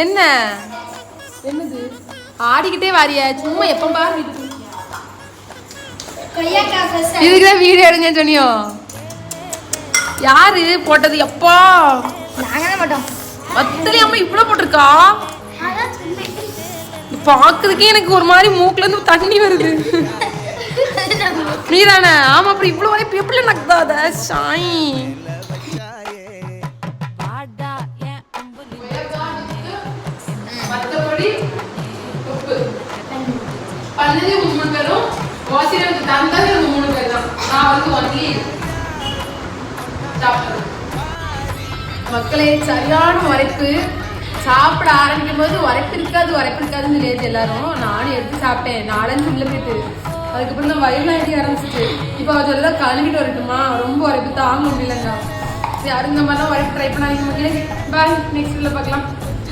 என்ன என்னது ஆடிக்கிட்டே வாரியா சும்மா எப்ப பாரு இதுக்குதான் வீடியோ எடுங்கன்னு சொன்னியோ யாரு போட்டது எப்பா மாட்டோம் மத்தலே அம்மா இவ்வளவு போட்டிருக்கா பாக்குறதுக்கே எனக்கு ஒரு மாதிரி மூக்குல இருந்து தண்ணி வருது நீதானே ஆமா அப்புறம் இவ்வளவு வரை எப்படி நக்குதாத சாய் மத்தபடி பண்ணது 3 பேரும் வாசிரது தந்தது 3 பேர் தான் நான் வந்து ஒன்லி சாப்பிட்டேன் மக்களே சரியான உரைப்பு சாப்பிட ஆரம்பிக்கும் போது உரைப்பு இருக்காதுன்னு சொல்லியாச்சு எல்லாரும் நானும் எடுத்து சாப்பிட்டேன் 4-5 உள்ள போயிட்டு அதுக்கப்புறம் தான் வயிறுலாம் எரிய ஆரம்பிச்சிட்டு இப்போ அதெல்லாம் கழுவிட்டு வரட்டுமா ரொம்ப உரைப்பு தாங்க முடியலங்க யாரும் இந்த மாதிரிலாம் உரைப்பு ட்ரை பண்ணாதீங்க மக்களே பாய் நெக்ஸ்ட் வீடியோல பார்க்கலாம்